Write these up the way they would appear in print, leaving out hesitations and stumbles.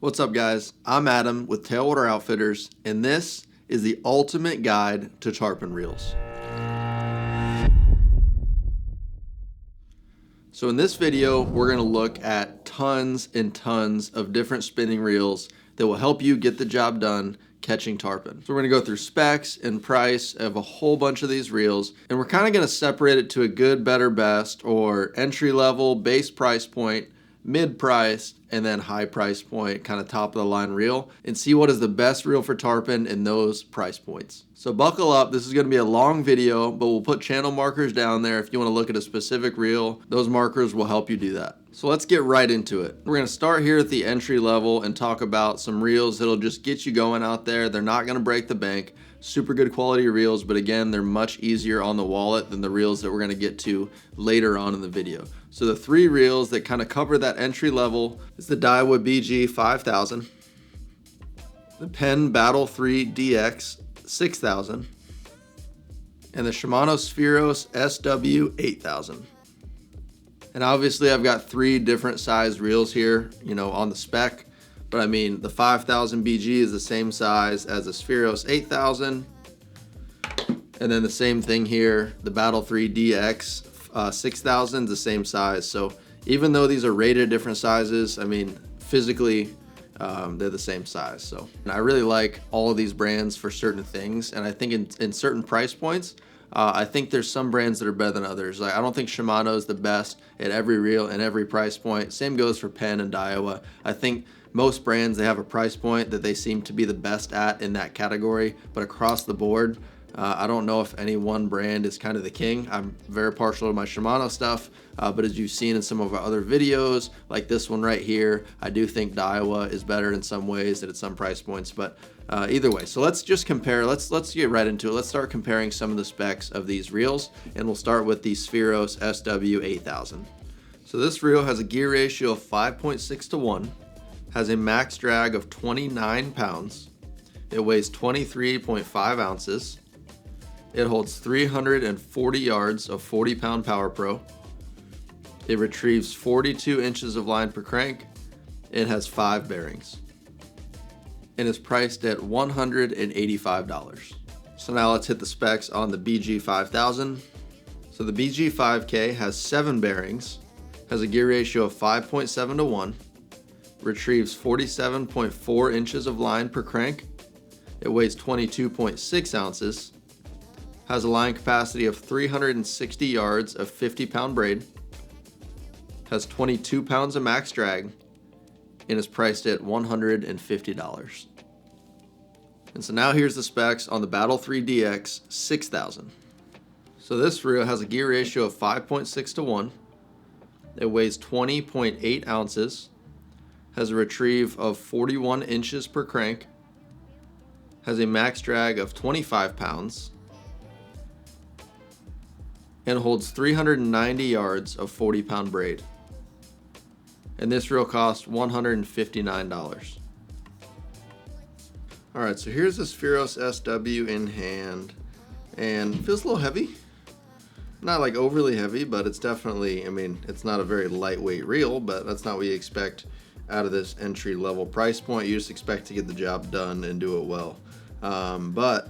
What's up, guys? I'm Adam with Tailwater Outfitters, and this is the ultimate guide to tarpon reels. So in this video, we're going to look at tons and tons of different spinning reels that will help you get the job done catching tarpon. So we're going to go through specs and price of a whole bunch of these reels, and we're kind of going to separate it to a good, better, best, or entry level, base price point, mid-priced, and then high price point, kind of top of the line reel, and see what is the best reel for tarpon in those price points. So buckle up, this is going to be a long video, but we'll put channel markers down there if you want to look at a specific reel. Those markers will help you do that. So let's get right into it. We're going to start here at the entry level and talk about some reels that'll just get you going out there. They're not going to break the bank. Super good quality reels, but again, they're much easier on the wallet than the reels that we're going to get to later on in the video. So the three reels that kind of cover that entry level is the Daiwa BG 5000, the Penn Battle 3 DX 6000, and the Shimano Spheros SW 8000. And obviously I've got three different size reels here, on the spec. But I mean, the 5000 BG is the same size as the Spheros 8000. And then the same thing here, the Battle 3 DX 6000 is the same size. So even though these are rated different sizes, I mean, physically, they're the same size. So and I really like all of these brands for certain things. And I think in certain price points, I think there's some brands that are better than others. Like, I don't think Shimano is the best at every reel and every price point. Same goes for Penn and Daiwa. I think most brands, they have a price point that they seem to be the best at in that category, but across the board, I don't know if any one brand is kind of the king. I'm very partial to my Shimano stuff, but as you've seen in some of our other videos, like this one right here, I do think Daiwa is better in some ways and at some price points, but either way. So let's just compare, let's get right into it. Let's start comparing some of the specs of these reels, and we'll start with the Spheros SW 8000. So this reel has a gear ratio of 5.6 to 1, has a max drag of 29 pounds. It weighs 23.5 ounces. It holds 340 yards of 40-pound Power Pro. It retrieves 42 inches of line per crank. It has 5 bearings. And is priced at $185. So now let's hit the specs on the BG 5000. So the BG 5K has 7 bearings, has a gear ratio of 5.7 to 1, retrieves 47.4 inches of line per crank. It weighs 22.6 ounces, has a line capacity of 360 yards of 50-pound braid, has 22 pounds of max drag, and is priced at $150. And so now here's the specs on the Battle 3 DX 6000. So this reel has a gear ratio of 5.6 to 1. It weighs 20.8 ounces, has a retrieve of 41 inches per crank, has a max drag of 25 pounds, and holds 390 yards of 40-pound braid. And this reel costs $159. All right, so here's the Spheros SW in hand, and it feels a little heavy. Not like overly heavy, but it's definitely, I mean, it's not a very lightweight reel, but that's not what you expect out of this entry level price point. You just expect to get the job done and do it well. But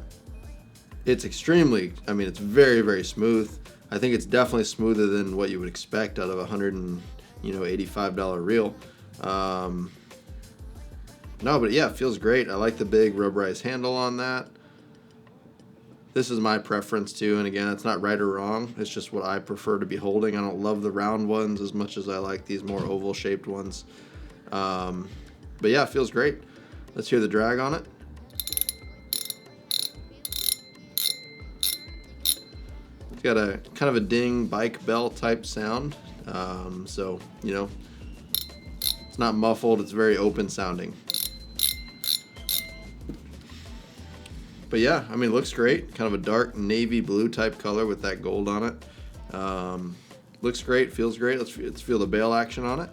it's extremely, I mean, it's very, very smooth. I think it's definitely smoother than what you would expect out of a $185 reel. No, but yeah, it feels great. I like the big rubberized handle on that. This is my preference too, and again, it's not right or wrong. It's just what I prefer to be holding. I don't love the round ones as much as I like these more oval shaped ones. But yeah, it feels great. Let's hear the drag on it. It's got a kind of a ding bike bell type sound. So, it's not muffled, it's very open sounding. But yeah, I mean, it looks great. Kind of a dark navy blue type color with that gold on it. Looks great, feels great. Let's feel the bail action on it.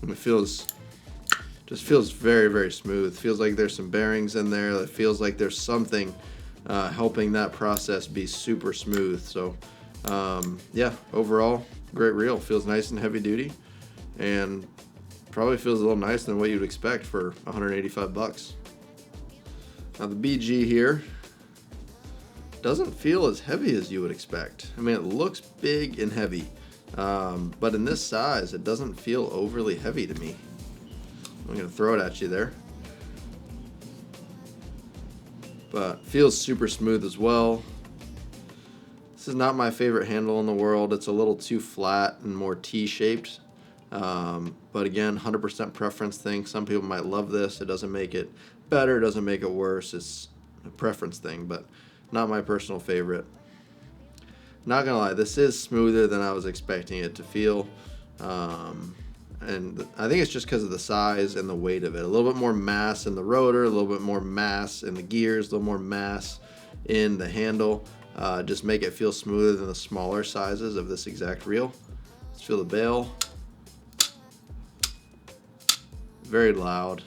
And it just feels very, very smooth. Feels like there's some bearings in there. It feels like there's something helping that process be super smooth. So yeah, overall, great reel. Feels nice and heavy duty. and probably feels a little nicer than what you'd expect for 185 bucks. Now the BG here doesn't feel as heavy as you would expect. I mean, it looks big and heavy, but in this size, it doesn't feel overly heavy to me. I'm gonna throw it at you there. But feels super smooth as well. This is not my favorite handle in the world. It's a little too flat and more T-shaped. But again, 100% preference thing. Some people might love this. It doesn't make it better, it doesn't make it worse. It's a preference thing, but not my personal favorite. Not gonna lie, this is smoother than I was expecting it to feel. And I think it's just because of the size and the weight of it. A little bit more mass in the rotor, a little bit more mass in the gears, a little more mass in the handle. Just make it feel smoother than the smaller sizes of this exact reel. Let's feel the bail. Very loud.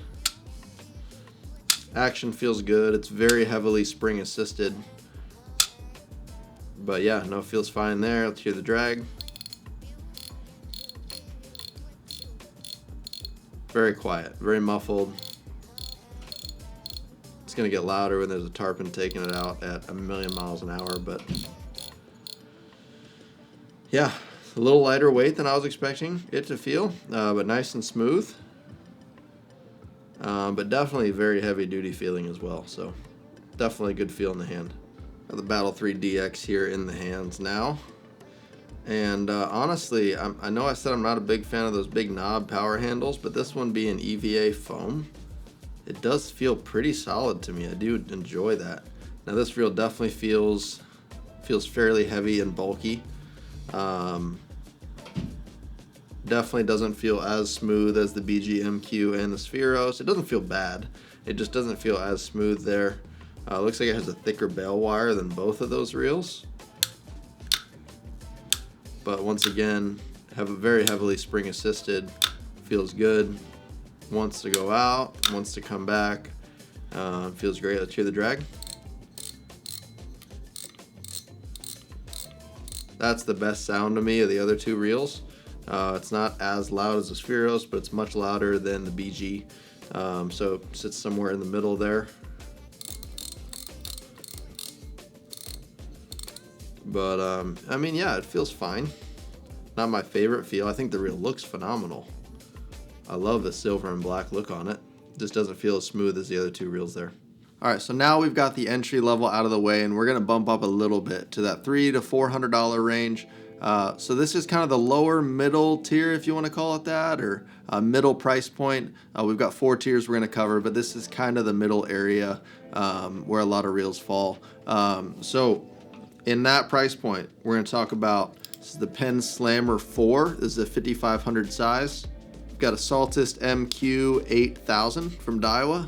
Action feels good. It's very heavily spring assisted. But yeah, no, it feels fine there. Let's hear the drag. Very quiet, very muffled. It's gonna get louder when there's a tarpon taking it out at 1,000,000 miles an hour, but yeah, a little lighter weight than I was expecting it to feel, but nice and smooth. But definitely very heavy duty feeling as well, so definitely a good feel in the hand. Got the Battle 3 DX here in the hands now. And honestly, I know I said I'm not a big fan of those big knob power handles, but this one being EVA foam, it does feel pretty solid to me. I do enjoy that. Now this reel definitely feels fairly heavy and bulky. Definitely doesn't feel as smooth as the BG-MQ and the Spheros. It doesn't feel bad. It just doesn't feel as smooth there. Looks like it has a thicker bail wire than both of those reels. But once again, have a very heavily spring assisted, feels good, wants to go out, wants to come back, feels great. Let's hear the drag. That's the best sound to me of the other two reels. It's not as loud as the Spheros, but it's much louder than the BG, so it sits somewhere in the middle there. But I mean, yeah, it feels fine. Not my favorite feel. I think the reel looks phenomenal. I love the silver and black look on it. Just doesn't feel as smooth as the other two reels there. All right, so now we've got the entry level out of the way, and we're gonna bump up a little bit to that $300 to $400 range. So this is kind of the lower middle tier, if you want to call it that, or middle price point. We've got 4 tiers we're going to cover, but this is kind of the middle area where a lot of reels fall. So in that price point, we're going to talk about, this is the Penn Slammer 4. This is a 5500 size. We've got a Saltist MQ 8000 from Daiwa.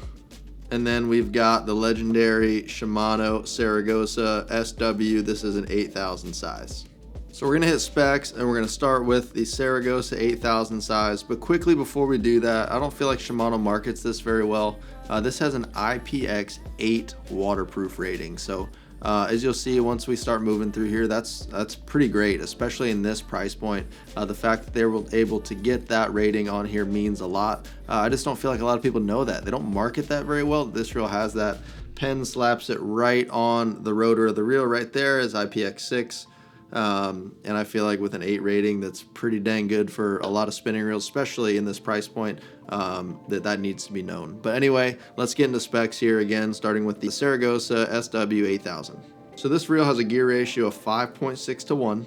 And then we've got the legendary Shimano Saragossa SW. This is an 8000 size. So we're gonna hit specs, and we're gonna start with the Saragossa 8000 size. But quickly before we do that, I don't feel like Shimano markets this very well. This has an IPX8 waterproof rating. So as you'll see, once we start moving through here, that's pretty great, especially in this price point. The fact that they were able to get that rating on here means a lot. I just don't feel like a lot of people know that. They don't market that very well. This reel has that. Penn slaps it right on the rotor of the reel right there as IPX6. And I feel like with an 8 rating, that's pretty dang good for a lot of spinning reels, especially in this price point, that needs to be known. But anyway, let's get into specs here again, starting with the Saragossa SW 8000. So this reel has a gear ratio of 5.6 to 1,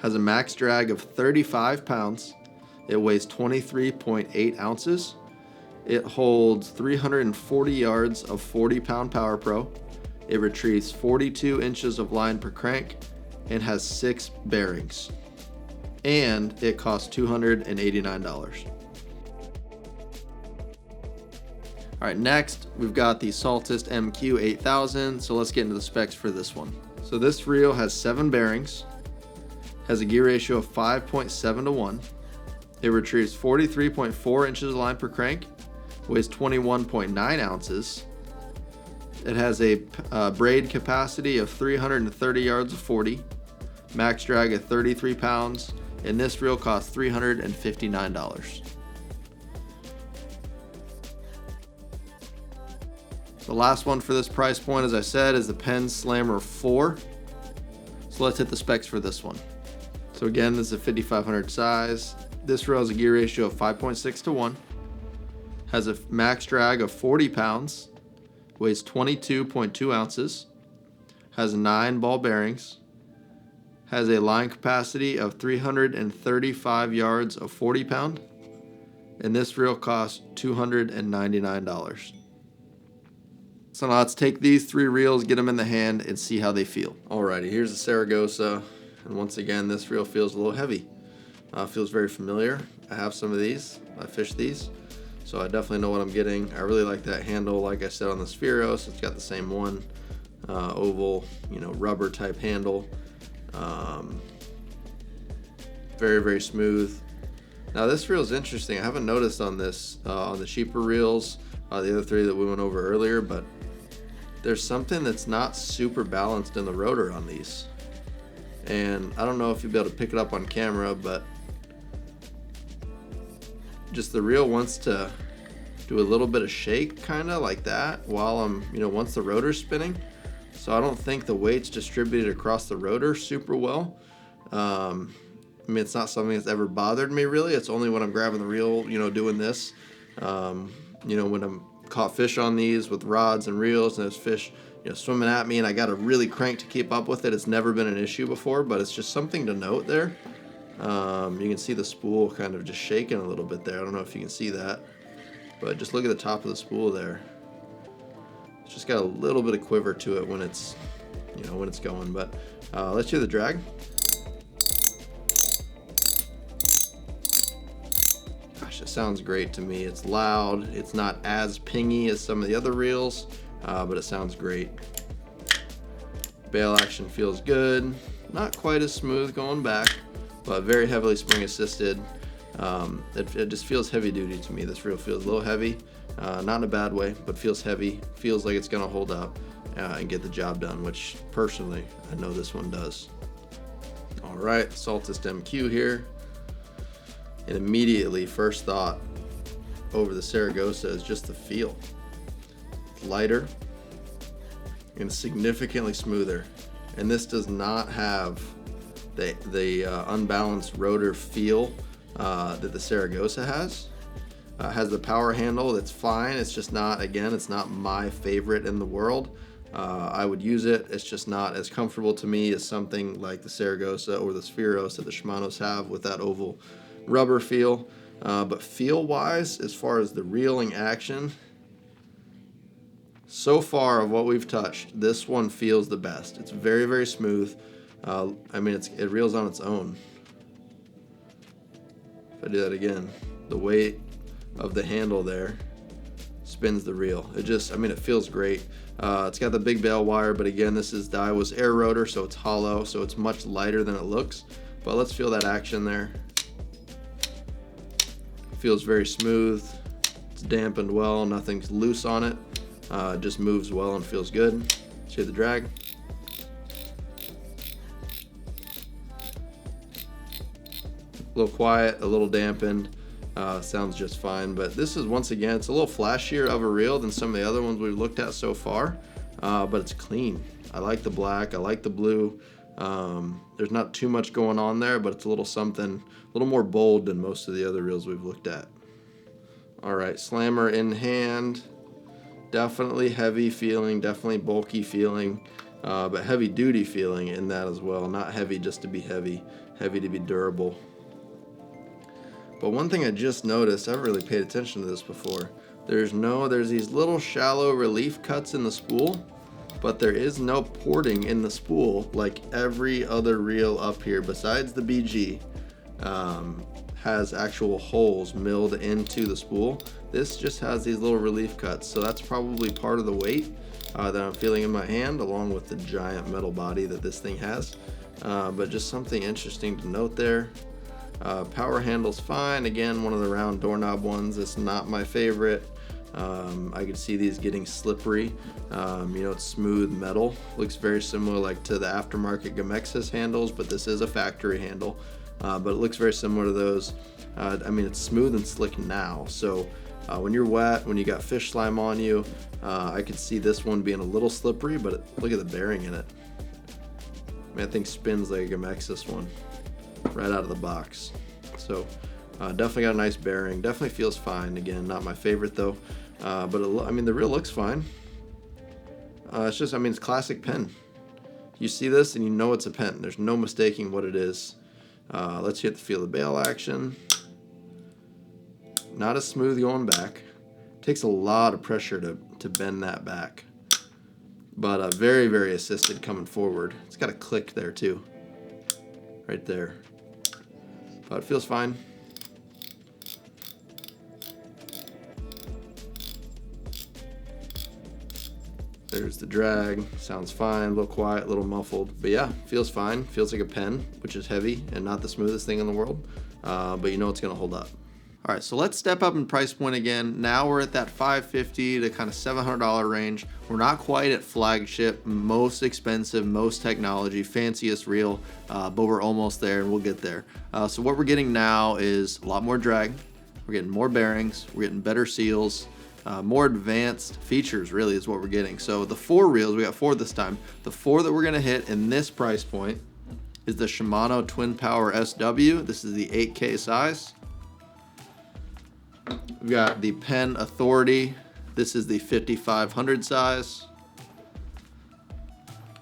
has a max drag of 35 pounds, it weighs 23.8 ounces, it holds 340 yards of 40-pound Power Pro, it retrieves 42 inches of line per crank, and has 6 bearings, and it costs $289. All right, next we've got the Saltist MQ 8000. So let's get into the specs for this one. So this reel has 7 bearings, has a gear ratio of 5.7 to 1. It retrieves 43.4 inches of line per crank, weighs 21.9 ounces. It has a braid capacity of 330 yards of 40, max drag of 33 pounds, and this reel costs $359. The last one for this price point, as I said, is the Penn Slammer 4. So let's hit the specs for this one. So again, this is a 5500 size. This reel has a gear ratio of 5.6 to 1. Has a max drag of 40 pounds. Weighs 22.2 ounces. Has 9 ball bearings. Has a line capacity of 335 yards of 40 pound. And this reel costs $299. So now let's take these 3 reels, get them in the hand, and see how they feel. Alrighty, here's the Saragosa. And once again, this reel feels a little heavy. Feels very familiar. I have some of these. I fish these. So I definitely know what I'm getting. I really like that handle, like I said, on the Spheros. It's got the same one. Oval, rubber type handle. Very, very smooth. Now this reel is interesting. I haven't noticed on this, on the cheaper reels, the other 3 that we went over earlier, but there's something that's not super balanced in the rotor on these. And I don't know if you'll be able to pick it up on camera, but just the reel wants to do a little bit of shake, kind of like that, while I'm, once the rotor's spinning. So I don't think the weight's distributed across the rotor super well. I mean, it's not something that's ever bothered me really. It's only when I'm grabbing the reel, doing this. When I'm caught fish on these with rods and reels and there's fish, swimming at me and I got to really crank to keep up with it. It's never been an issue before, but it's just something to note there. You can see the spool kind of just shaking a little bit there. I don't know if you can see that, but just look at the top of the spool there. It's just got a little bit of quiver to it when it's, when it's going. But let's hear the drag. Gosh, it sounds great to me. It's loud. It's not as pingy as some of the other reels, but it sounds great. Bail action feels good. Not quite as smooth going back, but very heavily spring assisted. It just feels heavy duty to me. This reel feels a little heavy, not in a bad way, but feels heavy. Feels like it's gonna hold up and get the job done, which personally, I know this one does. All right, Saltist MQ here. And immediately, first thought over the Saragosa is just the feel. It's lighter and significantly smoother. And this does not have the unbalanced rotor feel that the Saragosa has. Has the power handle that's fine. It's just not, again, it's not my favorite in the world. I would use it. It's just not as comfortable to me as something like the Saragosa or the Spheros that the Shimano's have with that oval rubber feel. But feel wise, as far as the reeling action, so far of what we've touched, this one feels the best. It's very, very smooth. I mean, it reels on its own. If I do that again, the weight of the handle there spins the reel. It feels great. It's got the big bail wire, but again, this is Daiwa's air rotor, so it's hollow, so it's much lighter than it looks. But let's feel that action there. Feels very smooth. It's dampened well. Nothing's loose on it. It just moves well and feels good. Let's hear the drag. A little quiet, a little dampened. Sounds just fine, but this is, once again, it's a little flashier of a reel than some of the other ones we've looked at so far, but it's clean. I like the black, I like the blue. There's not too much going on there, but it's a little something, a little more bold than most of the other reels we've looked at. All right, Slammer in hand. Definitely heavy feeling, definitely bulky feeling, but heavy duty feeling in that as well. Not heavy just to be heavy, heavy to be durable. But one thing I just noticed, I haven't really paid attention to this before. There's these little shallow relief cuts in the spool, but there is no porting in the spool like every other reel up here besides the BG has actual holes milled into the spool. This just has these little relief cuts, so that's probably part of the weight that I'm feeling in my hand, along with the giant metal body that this thing has. But just something interesting to note there. Power handle's fine. Again, one of the round doorknob ones. It's not my favorite. I could see these getting slippery. It's smooth metal. Looks very similar like to the aftermarket Gamexus handles, but this is a factory handle. but it looks very similar to those. I mean, it's smooth and slick now, so when you're wet, when you got fish slime on you, I could see this one being a little slippery, but look at the bearing in it. I mean, that thing spins like a Gamexus one right out of the box. So definitely got a nice bearing. Definitely feels fine. Again, not my favorite though, but I mean, the reel looks fine. It's just, I mean, it's classic Penn. You see this and you know it's a Penn. There's no mistaking what it is. Let's hit the feel the bail action. Not as smooth going back. Takes a lot of pressure to bend that back. But very, very assisted coming forward. It's got a click there too. Right there. But it feels fine. There's the drag. Sounds fine. A little quiet, a little muffled. But yeah, feels fine. Feels like a Penn, which is heavy and not the smoothest thing in the world. But you know it's going to hold up. All right, so let's step up in price point again. Now we're at that $550 to kind of $700 range. We're not quite at flagship, most expensive, most technology, fanciest reel, but we're almost there and we'll get there. So what we're getting now is a lot more drag. We're getting more bearings. We're getting better seals. More advanced features really is what we're getting. So the 4 reels, we got 4 this time. The 4 that we're gonna hit in this price point is the Shimano Twin Power SW. This is the 8K size. We've got the Penn Authority. This is the 5500 size.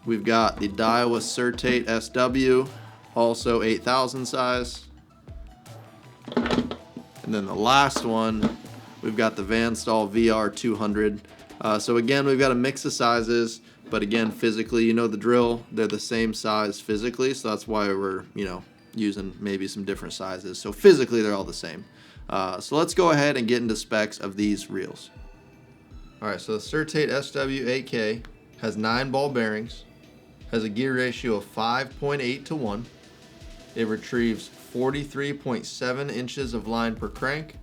We've got the Daiwa Certate SW, also 8000 size. And then the last one, we've got the Vanstall VR 200. So again, we've got a mix of sizes, but again, physically, you know the drill. They're the same size physically, so that's why we're, using maybe some different sizes. So physically, they're all the same. So let's go ahead and get into specs of these reels. All right, so the Certate SW8K has 9 ball bearings, has a gear ratio of 5.8 to 1. It retrieves 43.7 inches of line per crank.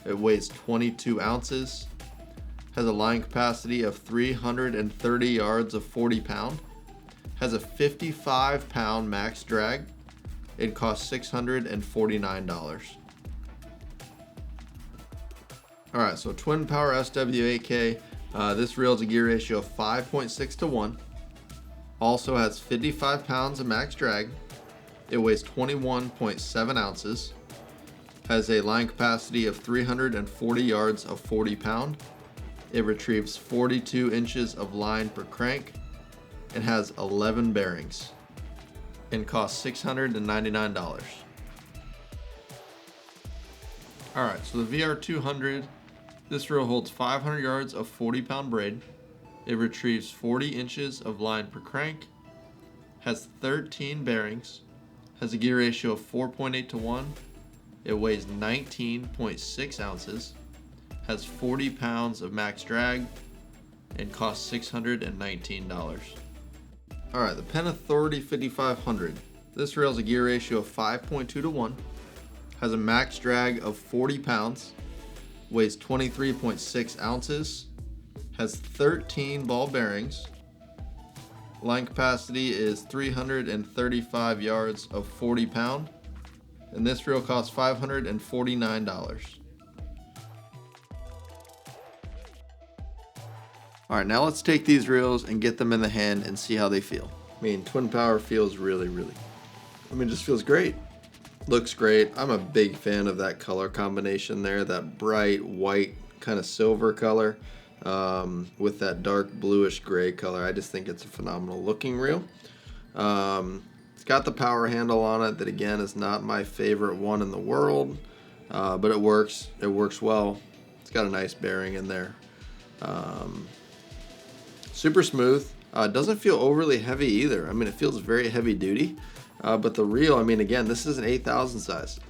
It weighs 22 ounces, has a line capacity of 330 yards of 40 pound, has a 55 pound max drag. It costs $649. All right, so Twin Power SW8K, this reel has a gear ratio of 5.6 to 1. Also has 55 pounds of max drag. It weighs 21.7 ounces. Has a line capacity of 340 yards of 40 pound. It retrieves 42 inches of line per crank. It has 11 bearings and costs $699. All right, so the VR200, this reel holds 500 yards of 40 pound braid. It retrieves 40 inches of line per crank, has 13 bearings, has a gear ratio of 4.8 to 1. It weighs 19.6 ounces, has 40 pounds of max drag, and costs $619. All right, the Penn Authority 5500. This reel has a gear ratio of 5.2 to 1, has a max drag of 40 pounds, weighs 23.6 ounces, has 13 ball bearings. Line capacity is 335 yards of 40 pound. And this reel costs $549. All right, now let's take these reels and get them in the hand and see how they feel. I mean, Twin Power feels really, it just feels great. Looks great. I'm a big fan of that color combination there, that bright white kind of silver color with that dark bluish gray color. I just think it's a phenomenal looking reel. It's got the power handle on it that again is not my favorite one in the world, but it works. It works well. It's got a nice bearing in there. Super smooth. It doesn't feel overly heavy either. I mean, it feels very heavy duty. But the reel, I mean, again, this is an 8000 size.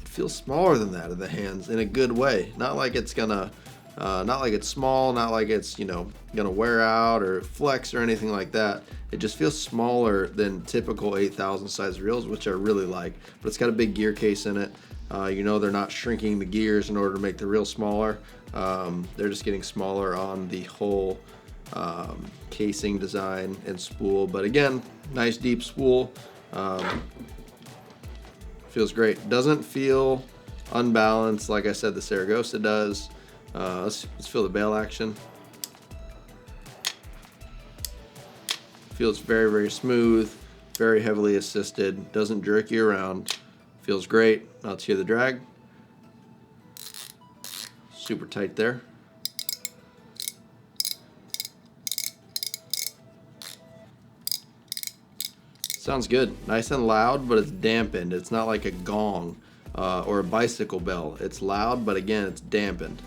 It feels smaller than that in the hands in a good way. Not like it's gonna, not like it's small, not like it's, gonna wear out or flex or anything like that. It just feels smaller than typical 8000 size reels, which I really like. But it's got a big gear case in it. They're not shrinking the gears in order to make the reel smaller. They're just getting smaller on the whole casing design and spool. But again, nice deep spool. Feels great. Doesn't feel unbalanced like I said the Saragossa does. Let's feel the bail action. Feels very, very smooth, very heavily assisted, doesn't jerk you around. Feels great. Now let's hear the drag. Super tight there. Sounds good. Nice and loud, but it's dampened. It's not like a gong or a bicycle bell. It's loud, but again, it's dampened.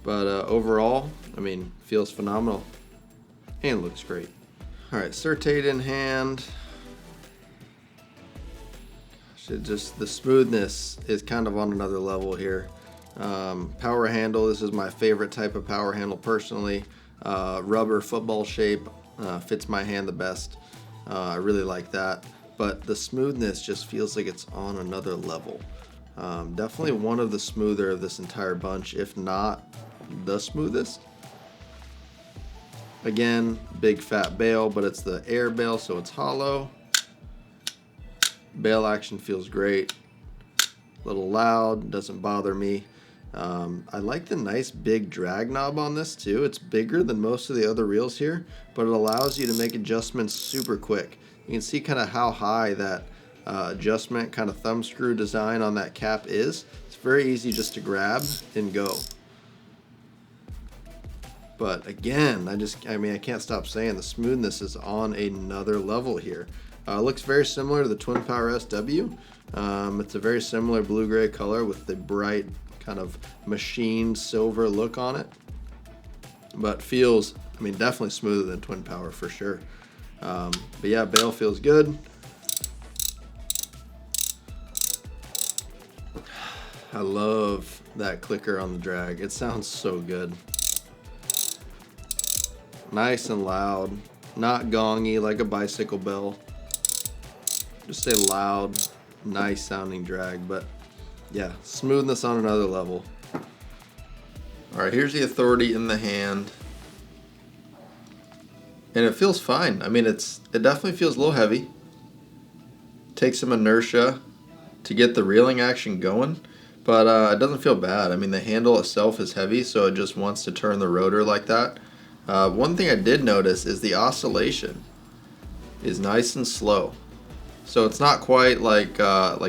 But overall, I mean, feels phenomenal. And looks great. All right, Certate in hand. Just the smoothness is kind of on another level here. Power handle, this is my favorite type of power handle personally. Rubber football shape fits my hand the best. I really like that. But the smoothness just feels like it's on another level. Definitely one of the smoother of this entire bunch, if not the smoothest. Again, big fat bail, but it's the air bail, so it's hollow. Bail action feels great. A little loud, doesn't bother me. I like the nice big drag knob on this too. It's bigger than most of the other reels here, but it allows you to make adjustments super quick. You can see kind of how high that adjustment kind of thumb screw design on that cap is. It's very easy just to grab and go. But again, I mean, I can't stop saying the smoothness is on another level here. Looks very similar to the Twin Power SW. It's a very similar blue-gray color with the bright kind of machined silver look on it. But feels, I mean, definitely smoother than Twin Power for sure. But yeah, bail feels good. I love that clicker on the drag. It sounds so good. Nice and loud, not gongy like a bicycle bell. Just a loud, nice sounding drag, but yeah, smoothness on another level. All right, here's the Authority in the hand. And it feels fine. I mean, it definitely feels a little heavy. Takes some inertia to get the reeling action going, but it doesn't feel bad. I mean, the handle itself is heavy, so it just wants to turn the rotor like that. One thing I did notice is the oscillation is nice and slow. So it's not quite like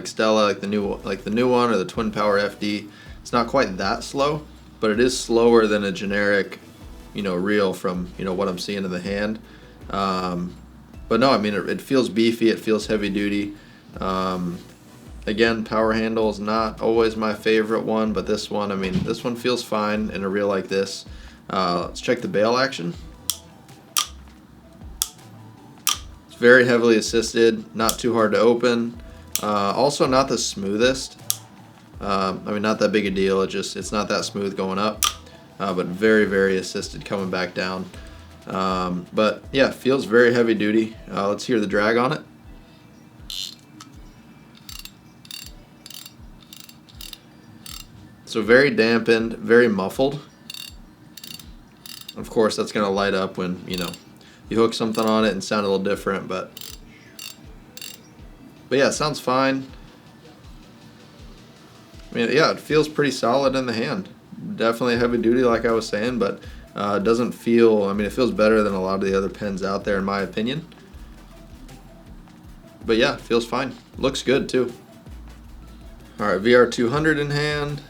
Stella, like the new one, or the Twin Power FD. It's not quite that slow, but it is slower than a generic, reel from what I'm seeing in the hand. But no, I mean it feels beefy. It feels heavy duty. Again, power handle is not always my favorite one, but this one, I mean, this one feels fine in a reel like this. Let's check the bail action. It's very heavily assisted, not too hard to open. Also not the smoothest. I mean, not that big a deal. It's not that smooth going up, but very, very assisted coming back down. But yeah, feels very heavy duty. Let's hear the drag on it. So very dampened, very muffled. Of course, that's going to light up when, you hook something on it and sound a little different, but yeah, it sounds fine. I mean, yeah, it feels pretty solid in the hand. Definitely heavy duty, like I was saying, but it doesn't feel, I mean, it feels better than a lot of the other pens out there, in my opinion. But yeah, it feels fine. Looks good, too. All right, VR200 in hand.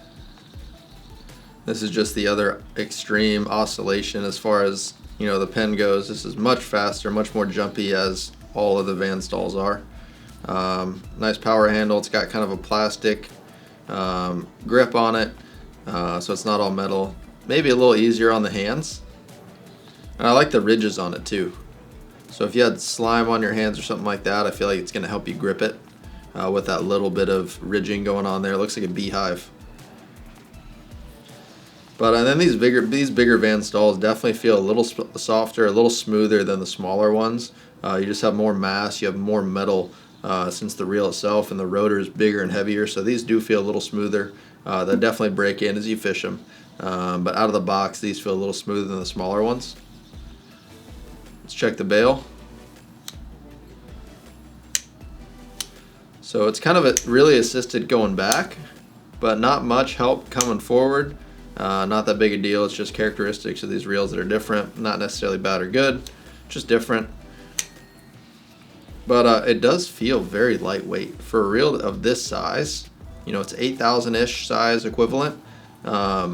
This is just the other extreme oscillation as far as, the pen goes. This is much faster, much more jumpy, as all of the Van Stalls are. Nice power handle. It's got kind of a plastic grip on it, so it's not all metal. Maybe a little easier on the hands. And I like the ridges on it too. So if you had slime on your hands or something like that, I feel like it's going to help you grip it with that little bit of ridging going on there. It looks like a beehive. But and then these bigger Van Stalls definitely feel a little softer, a little smoother than the smaller ones. You just have more mass, you have more metal since the reel itself and the rotor is bigger and heavier. So these do feel a little smoother. They definitely break in as you fish them. But out of the box, these feel a little smoother than the smaller ones. Let's check the bail. So it's kind of really assisted going back, but not much help coming forward. Not that big a deal. It's just characteristics of these reels that are different. Not necessarily bad or good, just different. But it does feel very lightweight for a reel of this size. You know, it's 8,000-ish size equivalent. I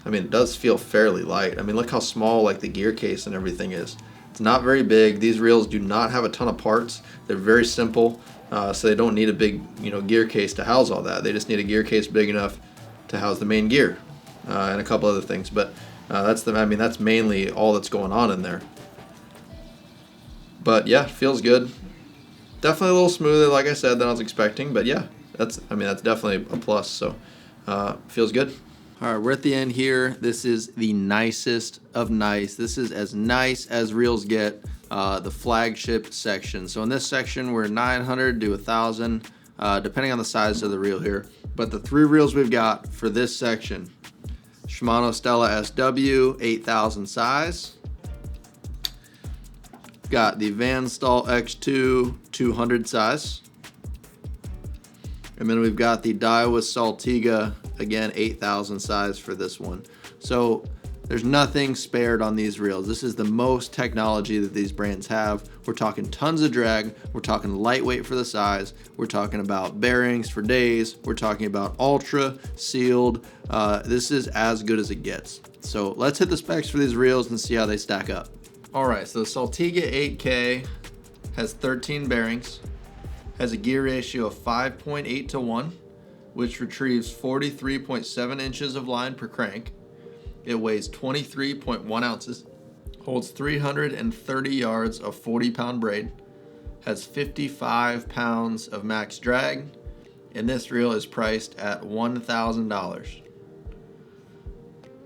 mean, it does feel fairly light. I mean, look how small like the gear case and everything is. It's not very big. These reels do not have a ton of parts. They're very simple, so they don't need a big, you know, gear case to house all that. They just need a gear case big enough to house the main gear and a couple other things. But that's mainly all that's going on in there. But yeah, feels good. Definitely a little smoother, like I said, than I was expecting. But yeah, that's definitely a plus. So feels good. All right, we're at the end here. This is the nicest of nice. This is as nice as reels get, the flagship section. So in this section, we're 900 to 1,000, depending on the size of the reel here. But the 3 reels we've got for this section, Shimano Stella SW, 8,000 size. Got the Van Staal X2, 200 size. And then we've got the Daiwa Saltiga, again, 8,000 size for this one. So there's nothing spared on these reels. This is the most technology that these brands have. We're talking tons of drag. We're talking lightweight for the size. We're talking about bearings for days. We're talking about ultra sealed. This is as good as it gets. So let's hit the specs for these reels and see how they stack up. All right, so the Saltiga 8K has 13 bearings, has a gear ratio of 5.8 to 1, which retrieves 43.7 inches of line per crank. It weighs 23.1 ounces, holds 330 yards of 40-pound braid, has 55 pounds of max drag, and this reel is priced at $1,000.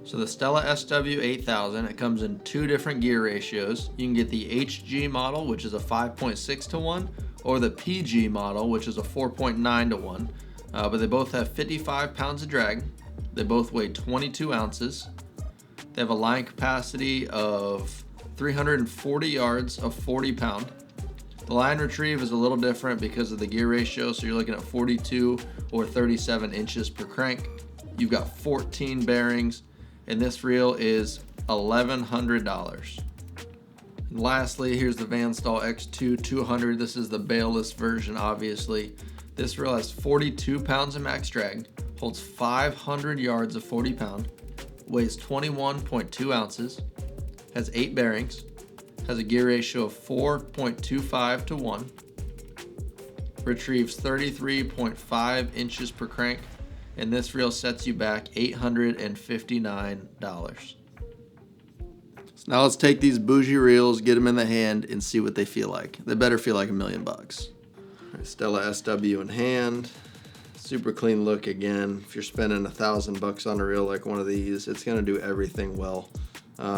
So the Stella SW 8000, it comes in 2 different gear ratios. You can get the HG model, which is a 5.6 to 1, or the PG model, which is a 4.9 to 1. But they both have 55 pounds of drag. They both weigh 22 ounces. They have a line capacity of 340 yards of 40 pound. The line retrieve is a little different because of the gear ratio, so you're looking at 42 or 37 inches per crank. You've got 14 bearings, and this reel is $1,100. And lastly, here's the Van Staal X2 200. This is the bailless version, obviously. This reel has 42 pounds of max drag, holds 500 yards of 40 pound, weighs 21.2 ounces, has 8 bearings, has a gear ratio of 4.25 to 1, retrieves 33.5 inches per crank, and this reel sets you back $859. So now let's take these bougie reels, get them in the hand, and see what they feel like. They better feel like $1 million. Stella SW in hand. Super clean look again. If you're spending $1,000 on a reel like one of these, it's gonna do everything well,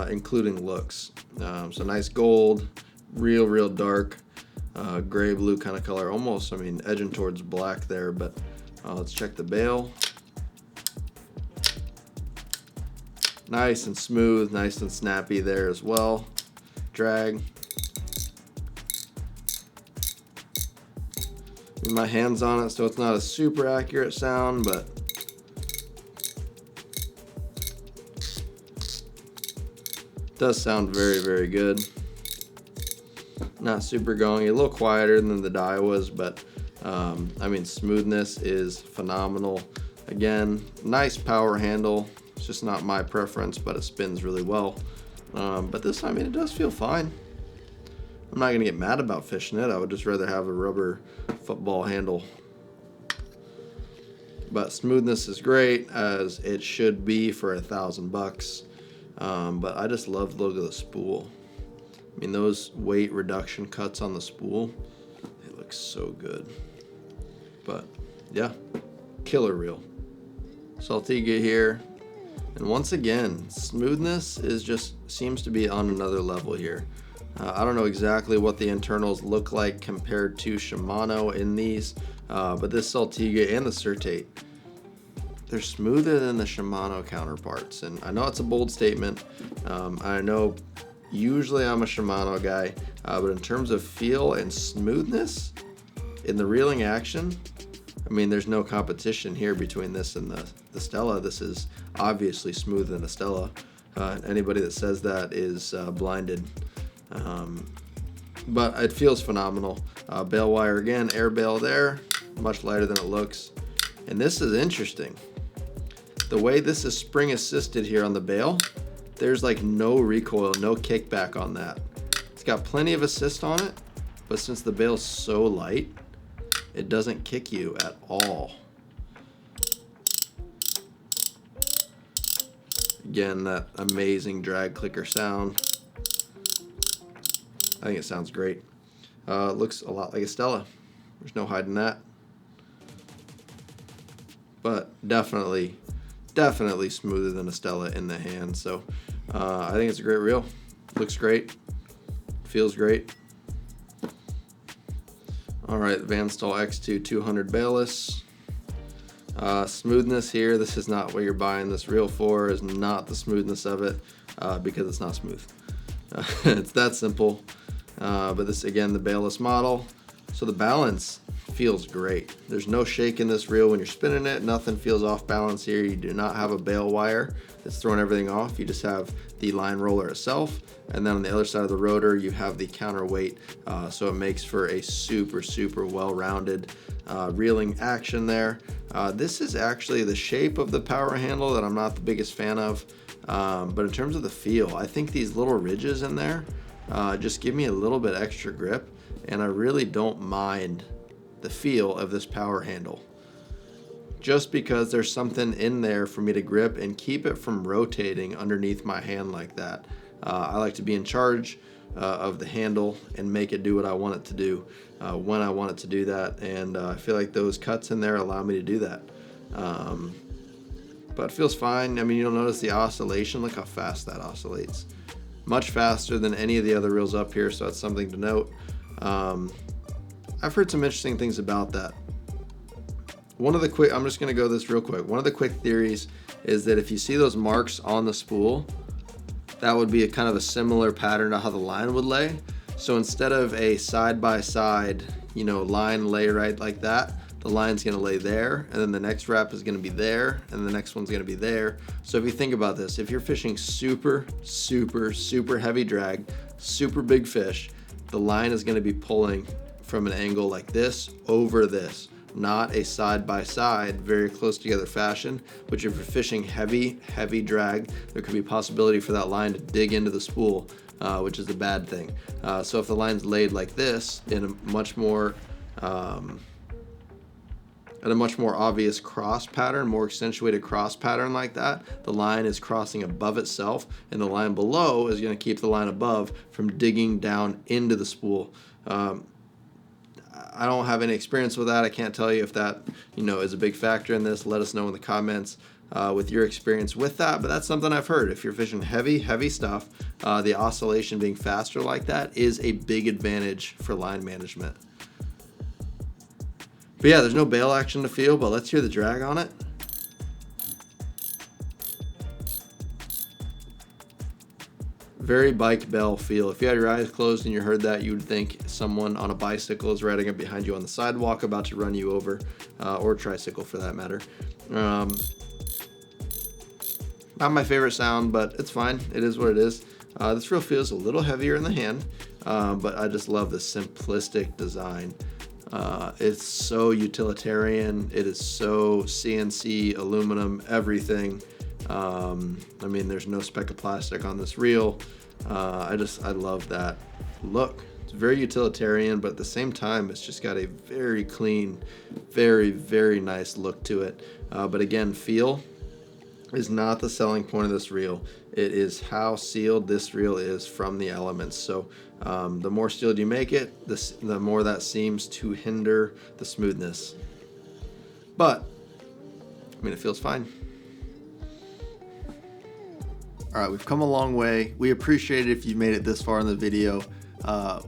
including looks. So nice gold, real dark, gray blue kind of color, almost, edging towards black there, but let's check the bail. Nice and smooth, nice and snappy there as well. Drag. My hands on it, so it's not a super accurate sound, but it does sound very good. Not super gongy, a little quieter than the Daiwas, but smoothness is phenomenal. Again, nice power handle. It's just not my preference, but it spins really well. But this, it does feel fine. I'm not gonna get mad about fishing it. I would just rather have a rubber football handle. But smoothness is great, as it should be for $1,000. But I just love the look of the spool. Those weight reduction cuts on the spool, they look so good. But yeah, killer reel. Saltiga here. And once again, smoothness seems to be on another level here. I don't know exactly what the internals look like compared to Shimano in these, but this Saltiga and the Certate, they're smoother than the Shimano counterparts. And I know it's a bold statement. I know usually I'm a Shimano guy, but in terms of feel and smoothness, in the reeling action, I mean, there's no competition here between this and the Stella. This is obviously smoother than a Stella. Anybody that says that is blinded. But it feels phenomenal. Bail wire again, air bail there, much lighter than it looks. And this is interesting. The way this is spring assisted here on the bail, there's like no recoil, no kickback on that. It's got plenty of assist on it, but since the bail's so light, it doesn't kick you at all. Again, that amazing drag clicker sound. I think it sounds great. It looks a lot like a Stella. There's no hiding that. But definitely smoother than a Stella in the hand. So I think it's a great reel. Looks great. Feels great. All right, Van Staal X2 200 bailless. Smoothness here, this is not what you're buying this reel for, is not the smoothness of it, because it's not smooth. It's that simple. But this, again, the bailless model. So the balance feels great. There's no shake in this reel when you're spinning it. Nothing feels off balance here. You do not have a bail wire that's throwing everything off. You just have the line roller itself. And then on the other side of the rotor, you have the counterweight. So it makes for a super well-rounded reeling action there. This is actually the shape of the power handle that I'm not the biggest fan of. But in terms of the feel, I think these little ridges in there just give me a little bit extra grip, and I really don't mind the feel of this power handle. Just because there's something in there for me to grip and keep it from rotating underneath my hand like that. I like to be in charge of the handle and make it do what I want it to do when I want it to do that, and I feel like those cuts in there allow me to do that. But it feels fine. I mean, you'll notice the oscillation. Look how fast that oscillates. Much faster than any of the other reels up here, so that's something to note. I've heard some interesting things about that. I'm just gonna go this real quick. One of the quick theories is that if you see those marks on the spool, that would be a kind of a similar pattern to how the line would lay. So instead of a side-by-side, line lay right like that, the line's gonna lay there, and then the next wrap is gonna be there, and the next one's gonna be there. So if you think about this, if you're fishing super heavy drag, super big fish, the line is gonna be pulling from an angle like this over this, not a side-by-side, very close together fashion. But if you're fishing heavy drag, there could be a possibility for that line to dig into the spool, which is a bad thing. So if the line's laid like this in a much more obvious cross pattern, more accentuated cross pattern like that, the line is crossing above itself, and the line below is going to keep the line above from digging down into the spool. I don't have any experience with that. I can't tell you if that is a big factor in this. Let us know in the comments with your experience with that, but that's something I've heard. If you're fishing heavy stuff, the oscillation being faster like that is a big advantage for line management. But yeah, there's no bail action to feel, but let's hear the drag on it. Very bike bell feel. If you had your eyes closed and you heard that, you would think someone on a bicycle is riding up behind you on the sidewalk about to run you over, or a tricycle for that matter. Not my favorite sound, but it's fine. It is what it is. This reel feels a little heavier in the hand, but I just love the simplistic design. It's so utilitarian. It is so CNC, aluminum, everything. I mean, there's no speck of plastic on this reel. I love that look. It's very utilitarian, but at the same time, it's just got a very clean, very nice look to it. But again, feel is not the selling point of this reel. It is how sealed this reel is from the elements. So the more sealed you make it, the more that seems to hinder the smoothness. But I mean, it feels fine. All right, we've come a long way. We appreciate it if you made it this far in the video.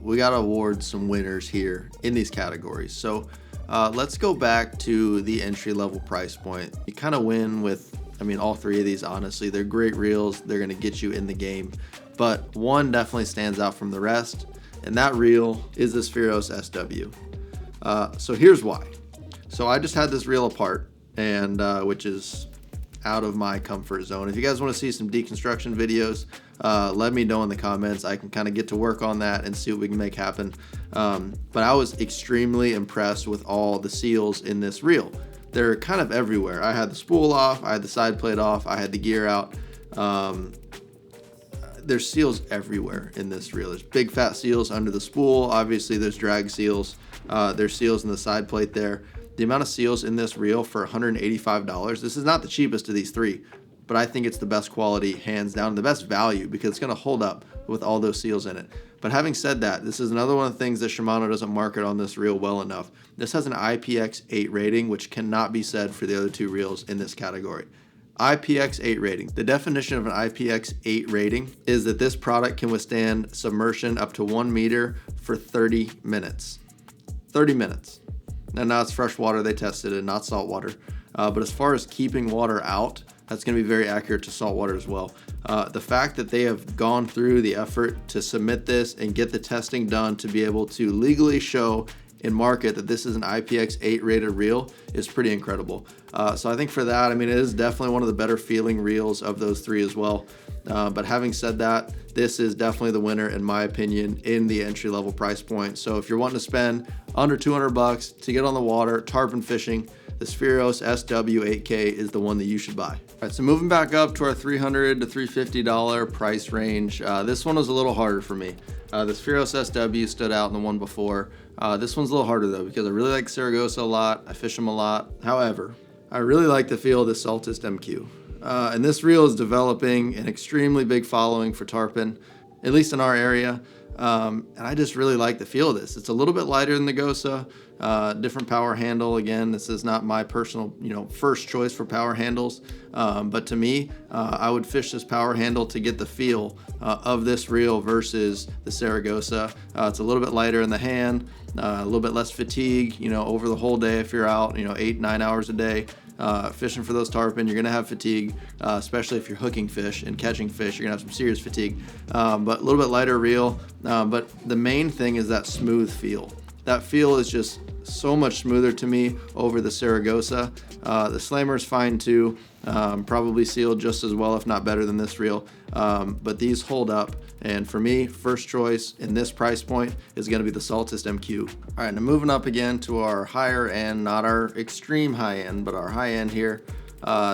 We got to award some winners here in these categories. So let's go back to the entry-level price point. You kind of win with, I mean, all three of these, honestly. They're great reels. They're going to get you in the game. But one definitely stands out from the rest, and that reel is the Spheros SW. So here's why. So I just had this reel apart, and which is out of my comfort zone. If you guys want to see some deconstruction videos, let me know in the comments. I can kind of get to work on that and see what we can make happen. But I was extremely impressed with all the seals in this reel. They're kind of everywhere. I had the spool off, I had the side plate off, I had the gear out. There's seals everywhere in this reel. There's big fat seals under the spool. Obviously there's drag seals. There's seals in the side plate there. The amount of seals in this reel for $185, this is not the cheapest of these three, but I think it's the best quality, hands down, the best value, because it's going to hold up with all those seals in it. But having said that, this is another one of the things that Shimano doesn't market on this reel well enough. This has an IPX8 rating, which cannot be said for the other two reels in this category. IPX8 rating. The definition of an IPX8 rating is that this product can withstand submersion up to 1 meter for 30 minutes. 30 minutes. Now it's fresh water, they tested it, not salt water. But as far as keeping water out, that's going to be very accurate to salt water as well. The fact that they have gone through the effort to submit this and get the testing done to be able to legally show and market that this is an IPX8 rated reel is pretty incredible. So I think for that, I mean, it is definitely one of the better feeling reels of those three as well. But having said that, this is definitely the winner in my opinion in the entry level price point. So if you're wanting to spend under 200 bucks to get on the water, tarpon fishing, the Spheros SW8K is the one that you should buy. All right, so moving back up to our $300 to $350 price range. This one was a little harder for me. The Spheros SW stood out in the one before. This one's a little harder though, because I really like Saragossa a lot. I fish them a lot. However, I really like the feel of the Saltist MQ. And this reel is developing an extremely big following for tarpon, at least in our area. And I just really like the feel of this. It's a little bit lighter than the Gosa, different power handle. Again, this is not my personal, first choice for power handles. But to me, I would fish this power handle to get the feel of this reel versus the Saragossa. It's a little bit lighter in the hand, a little bit less fatigue, over the whole day. If you're out, 8-9 hours a day, fishing for those tarpon, you're gonna have fatigue, especially if you're hooking fish and catching fish. You're gonna have some serious fatigue, but a little bit lighter reel. But the main thing is that smooth feel. That feel is just so much smoother to me over the Saragossa. The slammer is fine too, probably sealed just as well, if not better than this reel. But these hold up. And for me, first choice in this price point is going to be the Saltist MQ. All right, now moving up again to our higher end, not our extreme high end, but our high end here.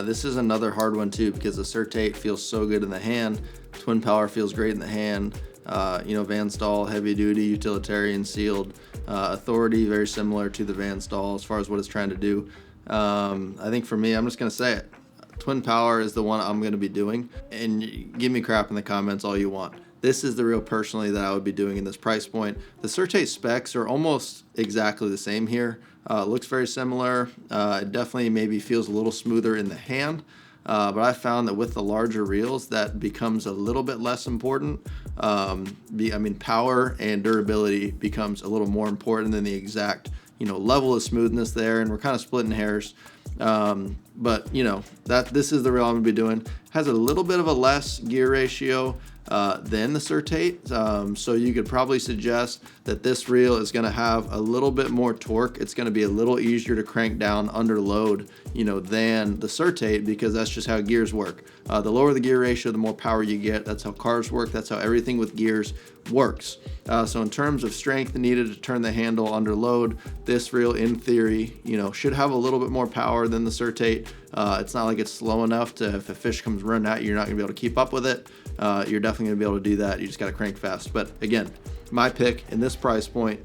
This is another hard one too, because the Certate feels so good in the hand. Twin Power feels great in the hand. Van Staal, heavy duty, utilitarian, sealed. Authority, very similar to the Van Staal as far as what it's trying to do. I think for me, I'm just going to say it. Twin Power is the one I'm going to be doing. And give me crap in the comments all you want. This is the reel personally that I would be doing in this price point. The Certate specs are almost exactly the same here. Looks very similar. It definitely maybe feels a little smoother in the hand. But I found that with the larger reels, that becomes a little bit less important. Power and durability becomes a little more important than the exact, level of smoothness there. And we're kind of splitting hairs. But this is the reel I'm gonna be doing. Has a little bit of a less gear ratio than the Certate. So you could probably suggest that this reel is going to have a little bit more torque. It's going to be a little easier to crank down under load, than the Certate, because that's just how gears work. The lower the gear ratio, the more power you get. That's how cars work. That's how everything with gears works. So in terms of strength needed to turn the handle under load, this reel in theory, should have a little bit more power than the Certate. It's not like it's slow enough to, if a fish comes running at you, you're not going to be able to keep up with it. You're definitely going to be able to do that. You just got to crank fast. But again, my pick in this price point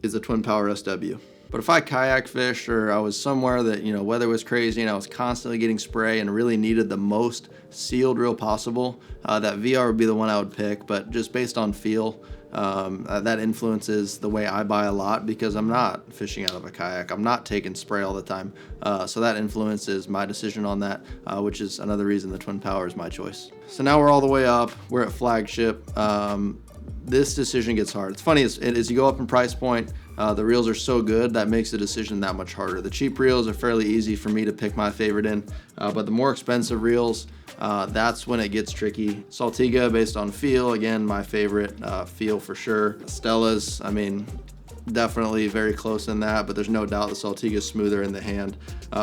is the Twin Power SW. But if I kayak fish, or I was somewhere that, weather was crazy and I was constantly getting spray and really needed the most sealed reel possible, that VR would be the one I would pick. But just based on feel, that influences the way I buy a lot, because I'm not fishing out of a kayak. I'm not taking spray all the time. So that influences my decision on that, which is another reason the Twin Power is my choice. So now we're all the way up. We're at flagship. This decision gets hard. It's funny, as you go up in price point, the reels are so good that makes the decision that much harder. The cheap reels are fairly easy for me to pick my favorite in, but the more expensive reels, that's when it gets tricky. Saltiga, based on feel, again, my favorite feel for sure. Stella's, definitely very close in that, but there's no doubt the Saltiga is smoother in the hand.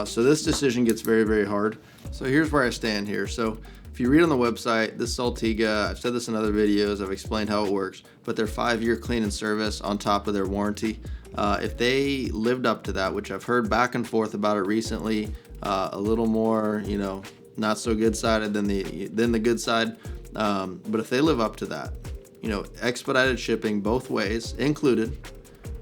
So this decision gets very, very hard. So here's where I stand here. So if you read on the website, this Saltiga, I've said this in other videos, I've explained how it works, but their 5-year clean and service on top of their warranty. If they lived up to that, which I've heard back and forth about it recently, a little more, you know, not so good sided than the good side. But if they live up to that, you know, expedited shipping both ways included,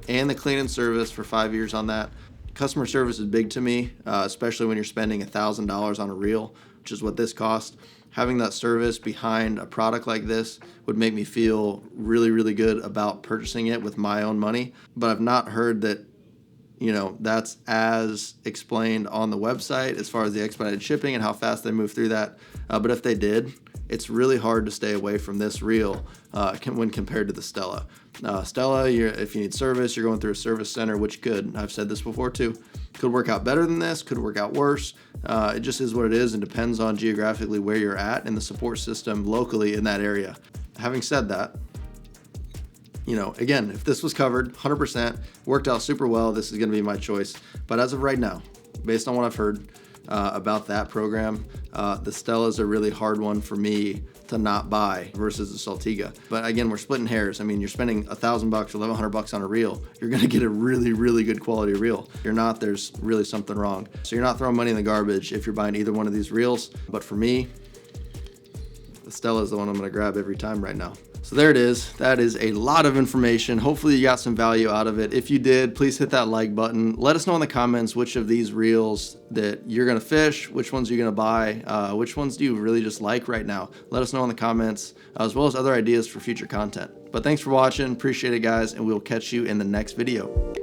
and the clean and service for 5 years on that. Customer service is big to me, especially when you're spending $1,000 on a reel, which is what this cost. Having that service behind a product like this would make me feel really, really good about purchasing it with my own money. But I've not heard that, you know, that's as explained on the website as far as the expedited shipping and how fast they move through that. But if they did, it's really hard to stay away from this reel when compared to the Stella. Stella, if you need service, you're going through a service center, which could, I've said this before too, could work out better than this, could work out worse. It just is what it is and depends on geographically where you're at and the support system locally in that area. Having said that, you know, again, if this was covered 100%, worked out super well, this is going to be my choice. But as of right now, based on what I've heard about that program, the Stella is a really hard one for me to not buy versus the Saltiga. But again, we're splitting hairs. I mean, you're spending $1,000 or $1,100 on a reel. You're going to get a really, really good quality reel. If you're not, there's really something wrong. So you're not throwing money in the garbage if you're buying either one of these reels. But for me, the Stella is the one I'm going to grab every time right now. So there it is. That is a lot of information. Hopefully you got some value out of it. If you did, please hit that like button. Let us know in the comments which of these reels that you're gonna fish, which ones you're gonna buy, which ones do you really just like right now. Let us know in the comments, as well as other ideas for future content. But thanks for watching. Appreciate it, guys, and we'll catch you in the next video.